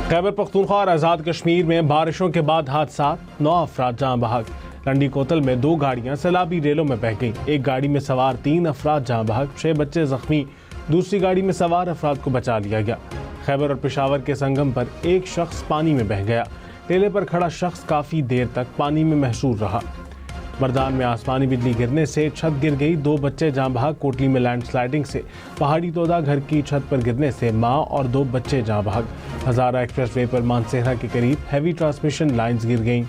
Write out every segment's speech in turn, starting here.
खैबर पख्तूनख्वा और आज़ाद कश्मीर में बारिशों के बाद हादसा, 9 अफराद जाँ बहक। लंडी कोतल में 2 गाड़ियां सैलाबी रेलों में बह गईं। एक गाड़ी में सवार 3 अफराद जाँ बहक, 6 बच्चे जख्मी। दूसरी गाड़ी में सवार अफराद को बचा लिया गया। खैबर और पेशावर के संगम पर एक शख्स पानी में बह गया। टेले पर खड़ा शख्स काफ़ी देर तक पानी में महसूर रहा। मर्दान में आसमानी बिजली गिरने से छत गिर गई, 2 बच्चे जाँ बहक। कोटली में लैंडस्लाइडिंग से पहाड़ी तोदा घर की छत पर गिरने से मां और 2 बच्चे जाँ बहक। हजारा एक्सप्रेस वे पर मानसेहरा के करीब हैवी ट्रांसमिशन लाइंस गिर गईं।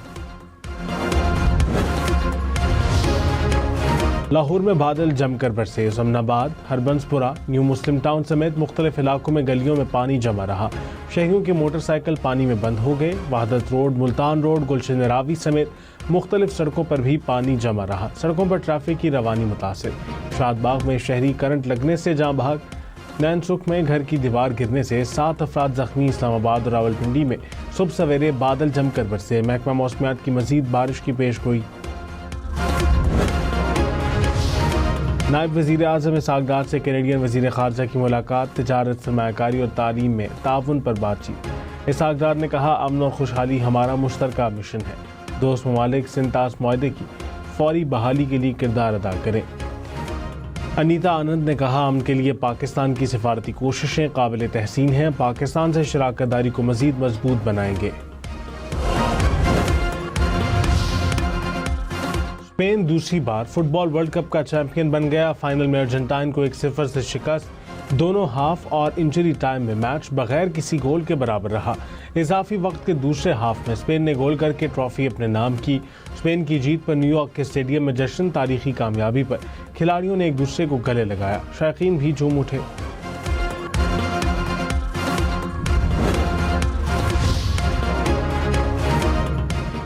लाहौर में बादल जमकर बरसे। समनाबाद, हरबंसपुरा, न्यू मुस्लिम टाउन समेत मुख्तलिफ इलाकों में गलियों में पानी जमा रहा। शहरियों के मोटरसाइकिल पानी में बंद हो गए। वहादत रोड, मुल्तान रोड, गुलशन रावी समेत मुख्तलिफ सड़कों पर भी पानी जमा रहा। सड़कों पर ट्रैफिक की रवानी मुतासिर। शादबाग में शहरी करंट लगने से जाँ बहक। नैन सुख में घर की दीवार गिरने से 7 अफराद जख्मी। इस्लामाबाद और रावलपिंडी में सुबह सवेरे बादल जमकर बरसे। महकमा मौसमियात की मजीद बारिश की पेशगोई। नायब वज़ीर आज़म इसहाक डार से कैनेडियन वज़ीर ख़ारजा की मुलाकात। तिजारत, सरमायाकारी और तालीम में ताउन पर बातचीत। इसहाक डार ने कहा, अमन और खुशहाली हमारा मुश्तरका मिशन है। दोस्त ममालिक सिंतास मुआहदे की फौरी बहाली के लिए किरदार अदा करें। अनीता आनंद ने कहा, अमन के लिए पाकिस्तान की सिफारती कोशिशें काबिल तहसीन हैं। पाकिस्तान से शराकत दारी को मज़ीद मजबूत बनाएंगे। स्पेन दूसरी बार फुटबॉल वर्ल्ड कप का चैंपियन बन गया। फाइनल में अर्जेंटाइन को 1-0 से शिकस्त। दोनों हाफ और इंजरी टाइम में मैच बगैर किसी गोल के बराबर रहा। इजाफी वक्त के दूसरे हाफ में स्पेन ने गोल करके ट्रॉफी अपने नाम की। स्पेन की जीत पर न्यूयॉर्क के स्टेडियम में जश्न। तारीखी कामयाबी पर खिलाड़ियों ने एक दूसरे को गले लगाया। शायकीन भी झूम उठे।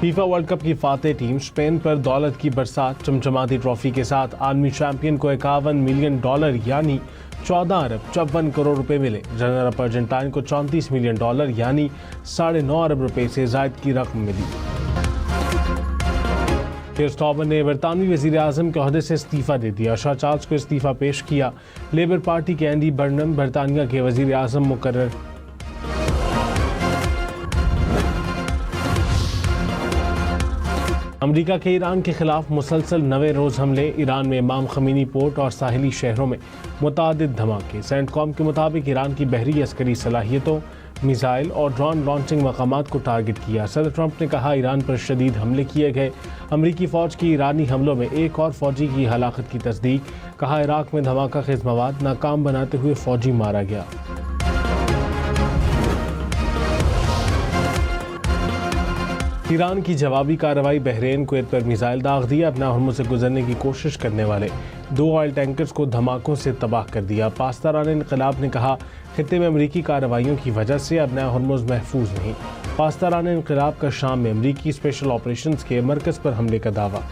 फीफा वर्ल्ड कप की फातेह टीम स्पेन पर दौलत की बरसात। चमचमाती ट्रॉफी के साथ आलमी चैंपियन को $51 मिलियन यानी 14 अरब 54 करोड़ रुपए मिले। रनर अप अर्जेंटाइन को $34 मिलियन यानी 9.5 अरब रुपए से जायद की रकम मिली। कीर स्टारमर ने बरतानवी वज़ीर आज़म के ओहदे से इस्तीफा दे दिया। शाह चार्ल्स को इस्तीफा पेश किया। लेबर पार्टी के एंडी बर्नम बरतानिया के वज़ीर आज़म मुकर्रर। अमरीका के ईरान के खिलाफ मुसलसल 9वें रोज़ हमले। ईरान में इमाम खमीनी पोर्ट और साहिली शहरों में मुतादिद धमाके। सेंटकॉम के मुताबिक ईरान की बहरी अस्करी सलाहियतों, मिसाइल और ड्रोन लॉन्चिंग मकामात को टारगेट किया। सदर ट्रंप ने कहा, ईरान पर शदीद हमले किए गए। अमरीकी फ़ौज की ईरानी हमलों में एक और फ़ौजी की हलाकत की तस्दीक। कहा, इराक में धमाका खेज़ मवाद नाकाम बनाते हुए फ़ौजी मारा गया। ईरान की जवाबी कार्रवाई। बहरीन कुवैत पर मिसाइल दाग दिया। अपना हुर्मुज़ से गुजरने की कोशिश करने वाले 2 ऑयल टैंकर्स को धमाकों से तबाह कर दिया। पासदारान इनकलाब ने कहा, खित्ते में अमरीकी कार्रवाइयों की वजह से अपना हुर्मुज़ महफूज नहीं। पासदारान इनकलाब का शाम में अमरीकी स्पेशल ऑपरेशंस के मरकज़ पर हमले का दावा।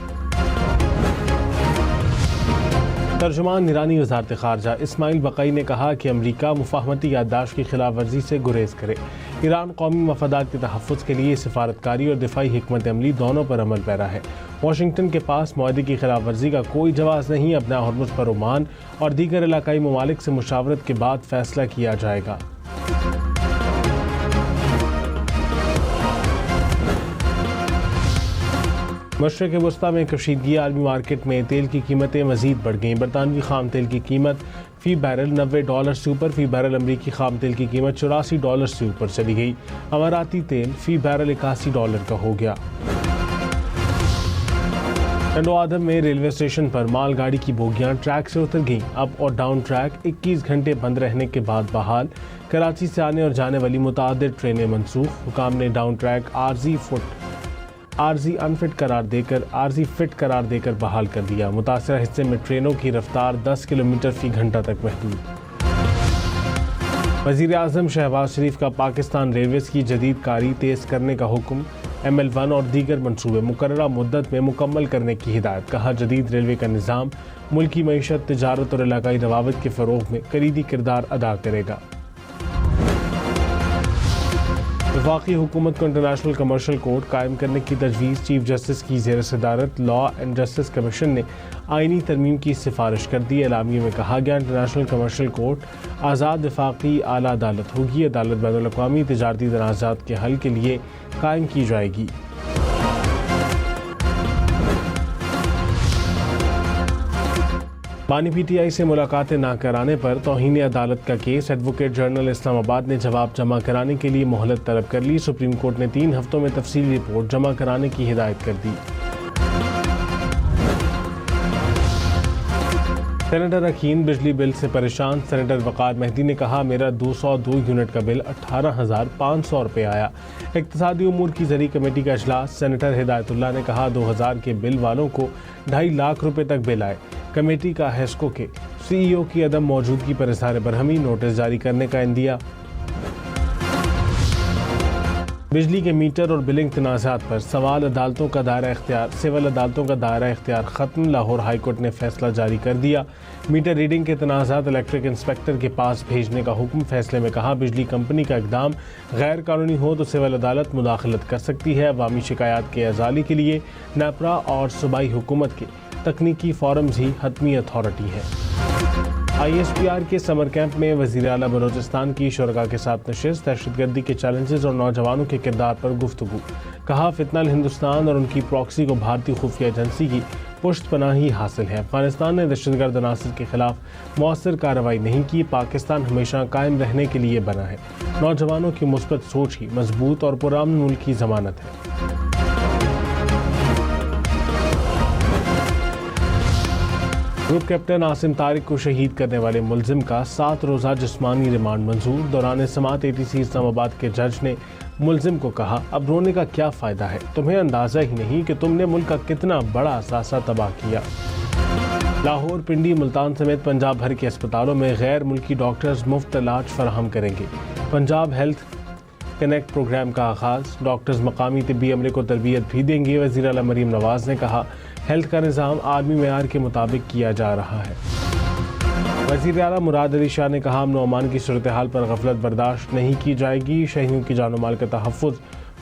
तर्जुमान ईरानी वज़ारत ख़ारजा इस्माइल बक़ई ने कहा कि अमरीका मुफ़ाहमती याददाश्त की खिलाफ वर्जी से गुरेज करे। ईरान कौमी मफादात के तहफ़्फ़ुज़ के लिए सिफारतकारी और दिफाई हिकमत अमली दोनों पर अमल पैरा है। वाशिंगटन के पास मुआहदे की खिलाफ वर्जी का कोई जवाज़ नहीं। अपना हुर्मुज़ पर ओमान और दीगर इलाकाई ममालिक से मुशावरत के बाद फ़ैसला किया जाएगा। मशरक़ वस्ता में कशीदगी। आलमी मार्केट में तेल की कीमतें मज़ीद बढ़ गईं। बरतानवी खाम तेल की कीमत फ़ी बैरल $90 से ऊपर। फ़ी बैरल अमरीकी खाम तेल की कीमत $84 से ऊपर चली गई। अमाराती तेल फ़ी बैरल $81 का हो गया। टंडो आदम में रेलवे स्टेशन पर मालगाड़ी की बोगियां ट्रैक से उतर गईं। अप और डाउन ट्रैक 21 घंटे बंद रहने के बाद बहाल। कराची से आने और जाने वाली मुतादिद ट्रेनें मनसूख। हुकाम ने डाउन ट्रैक आरजी फिट करार देकर बहाल कर दिया। मुतासरा हिस्से में ट्रेनों की रफ्तार 10 किलोमीटर फ़ी घंटा तक महदूद। वज़ीर आज़म शहबाज शरीफ का पाकिस्तान रेलवेज़ की जदीद कारी तेज़ करने का हुक्म। ML1 और दीगर मनसूबे मुकर्ररा मुद्दत में मुकम्मल करने की हिदायत। कहा, जदीद रेलवे का निज़ाम मुल्की मईशत, तिजारत और इलाकाई रवाबित के फ़रोग़ में कलीदी किरदार अदा करेगा। वफाकी हुकूमत को इंटरनेशनल कमर्शियल कोर्ट कायम करने की तजवीज़। चीफ जस्टिस की ज़ेर सदारत लॉ एंड जस्टिस कमीशन ने आइनी तरमीम की सिफारिश कर दी। एलामिया में कहा गया इंटरनेशनल कमर्शियल कोर्ट आज़ाद वफाकी आला अदालत होगी। अदालत बैनुल-अक़वामी तिजारती तनाज़ात के हल के लिए कायम की जाएगी। बानी पीटीआई से मुलाकातें ना कराने पर तौहीन अदालत का केस। एडवोकेट जनरल इस्लामाबाद ने जवाब जमा कराने के लिए मोहलत तलब कर ली। सुप्रीम कोर्ट ने 3 हफ्तों में तफसीली रिपोर्ट जमा कराने की हिदायत कर दी। सेनेटर अकीन बिजली बिल से परेशान। सेनेटर वक़ार मेहदी ने कहा मेरा 202 यूनिट का बिल 18,500 रुपये आया। इक़्तिसादी उमूर की ज़री कमेटी का इजलास। सेनेटर हिदायतुल्लाह ने कहा 2000 के बिल वालों को 2.5 लाख रुपये तक बिल आए। कमेटी का हेस्को के CEO की अदम मौजूदगी पर इज़हार बरहमी। नोटिस जारी करने का इंदिया। बिजली के मीटर और बिलिंग तनाज़ात पर सिविल अदालतों का दायरा इख्तियार ख़त्म। लाहौर हाई कोर्ट ने फैसला जारी कर दिया। मीटर रीडिंग के तनाज़ात इलेक्ट्रिक इंस्पेक्टर के पास भेजने का हुक्म। फैसले में कहा बिजली कंपनी का इक़दाम गैर कानूनी हो तो सिविल अदालत मुदाखलत कर सकती है। अवामी शिकायत के अजाली के लिए नेपरा और सूबाई हुकूमत के तकनीकी फोरम्स ही हतमी अथॉरिटी है। ISPR के समर कैंप में वज़ीर आला बलोचिस्तान की शुरका के साथ नशिस्त। दहशतगर्दी के चैलेंजेस और नौजवानों के किरदार पर गुफ्तगू। कहा फितना हिंदुस्तान और उनकी प्रॉक्सी को भारतीय खुफिया एजेंसी की पुष्ट पनाही हासिल है। अफगानिस्तान ने दहशतगर्द अनासर के खिलाफ मौसर कार्रवाई नहीं की। पाकिस्तान हमेशा कायम रहने के लिए बना है। नौजवानों की मुस्बत सोच ही मजबूत और पुरान मुल्क की जमानत है। ग्रुप कैप्टन आसिम तारिक को शहीद करने वाले मुलजिम का 7 रोज़ा जिस्मानी रिमांड मंजूर। दौरान समाअत ATC इस्लामाबाद के जज ने मुलजिम को कहा अब रोने का क्या फ़ायदा है, तुम्हें अंदाज़ा ही नहीं कि तुमने मुल्क का कितना बड़ा असासा तबाह किया। लाहौर, पिंडी, मुल्तान समेत पंजाब भर के अस्पतालों में गैर मुल्की डॉक्टर्स मुफ्त इलाज फराहम करेंगे। पंजाब हेल्थ कनेक्ट प्रोग्राम का आगाज़। डॉक्टर्स मकामी तिब्बी अमले को तरबियत भी देंगे। वज़ीर आला मरीम नवाज़ ने कहा हेल्थ का निज़ाम आलमी मेयार के मुताबिक किया जा रहा है। वज़ीर आला मुराद अली शाह ने कहा अमन व अमान की सूरत हाल पर गफलत बर्दाश्त नहीं की जाएगी। शहरियों की जान माल का तहफ़्फ़ुज़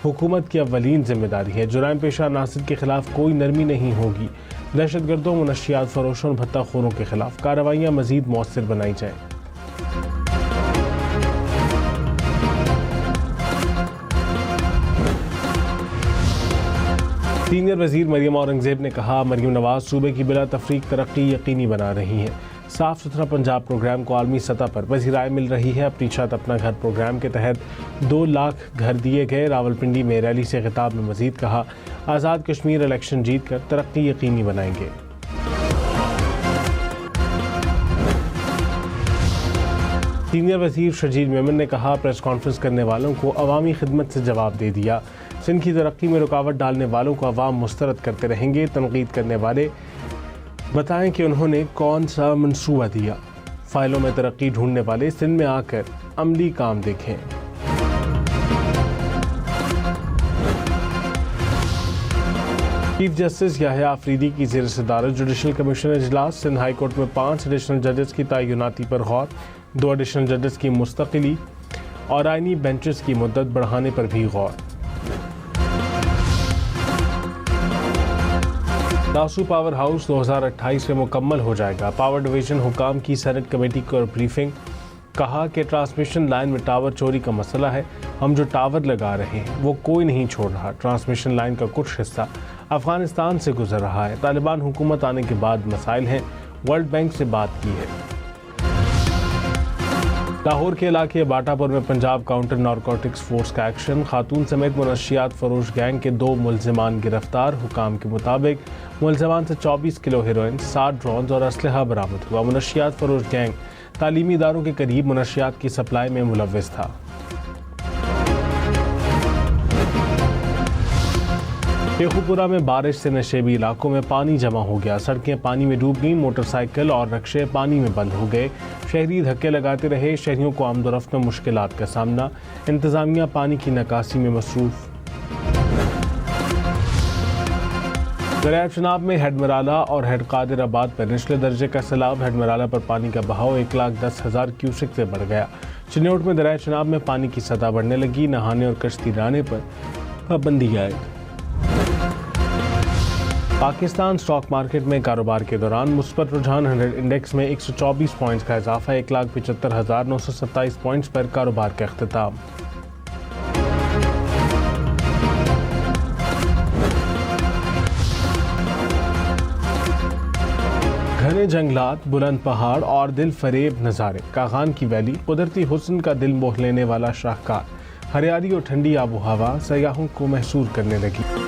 हुकूमत की अव्वलीन जिम्मेदारी है। जुराइम पेशा अनासिर के खिलाफ कोई नरमी नहीं होगी। दहशतगर्दों, मुनशियात फरोशों और भत्ताखोरों के खिलाफ कार्रवाइयाँ मज़ीद मौसर बनाई जाएँ। सीनियर वज़ीर मरियम औरंगज़ेब ने कहा मरियम नवाज़ सूबे की बिला तफरीक तरक्की यकीनी बना रही हैं। साफ़ सुथरा पंजाब प्रोग्राम को आलमी सतह पर पज़ीराई मिल रही है। अपनी छत अपना घर प्रोग्राम के तहत 2 लाख घर दिए गए। रावलपिंडी में रैली से खिताब में मज़ीद कहा आज़ाद कश्मीर इलेक्शन जीत कर तरक्की यकीनी बनाएंगे। सीनियर वज़ीर शजील मेमन ने कहा प्रेस कॉन्फ्रेंस करने वालों को अवामी खिदमत से जवाब दे दिया। सिंध की तरक्की में रुकावट डालने वालों को अवाम मुस्तरद करते रहेंगे। तनकीद करने वाले बताएं कि उन्होंने कौन सा मंसूबा दिया। फाइलों में तरक्की ढूंढने वाले सिंध में आकर अमली काम देखें। चीफ जस्टिस याहिया आफरीदी की ज़ेर सदारत जुडिशल कमीशन इजलास। सिंध हाई कोर्ट में 5 एडिशनल जजेस की तयनाती पर गौर। 2 एडिशनल जजेस की मुस्तकिली और आइनी बेंचेस की मुद्दत बढ़ाने पर भी गौर। दासू पावर हाउस 2028 में मुकम्मल हो जाएगा। पावर डिवीजन हुकाम की सेनेट कमेटी को ब्रीफिंग। कहा कि ट्रांसमिशन लाइन में टावर चोरी का मसला है। हम जो टावर लगा रहे हैं वो कोई नहीं छोड़ रहा। ट्रांसमिशन लाइन का कुछ हिस्सा अफगानिस्तान से गुजर रहा है। तालिबान हुकूमत आने के बाद मसाइल हैं। वर्ल्ड बैंक से बात की है। लाहौर के इलाके बाटापुर में पंजाब काउंटर नारकोटिक्स फोर्स का एक्शन। खातून समेत मुनशियात फरोश गैंग के 2 मुलजिमान गिरफ्तार। हुकाम के मुताबिक मुलजिमान से 24 किलो हेरोइन, 60 ड्रोन और असलहा बरामद हुआ। मुनशियात फरोश गैंग तालीमी इदारों के करीब मुनशियात की सप्लाई में मुलव्विस था। शेखुपुरा में बारिश से नशेबी इलाकों में पानी जमा हो गया। सड़कें पानी में डूब गईं। मोटरसाइकिल और रक्शे पानी में बंद हो गए। शहरी धक्के लगाते रहे। शहरियों को आमदोरफ्त में मुश्किलात का सामना। इंतजामिया पानी की निकासी में मसरूफ। दरिया चनाब में हेडमराला और हेड कादिराबाद पर निचले दर्जे का सैलाब। हेडमराला पर पानी का बहाव 1,10,000 क्यूसेक से बढ़ गया। चिन्नौट में दरिया चनाब में पानी की सतह बढ़ने लगी, नहाने और कश्ती लाने पर पाबंदी आएगी। पाकिस्तान स्टॉक मार्केट में कारोबार के दौरान मुस्बत रुझान 100 इंडेक्स में 124 पॉइंट्स का इजाफा, 1,75,927 पॉइंट्स पर कारोबार का अख्तिताम। घने जंगलात, बुलंद पहाड़ और दिल फरेब नज़ारे, कागान की वैली कुदरती हुस्न का दिल मोह लेने वाला शाहकार, हरियाली और ठंडी आबो हवा सयाहों को महसूस करने लगी।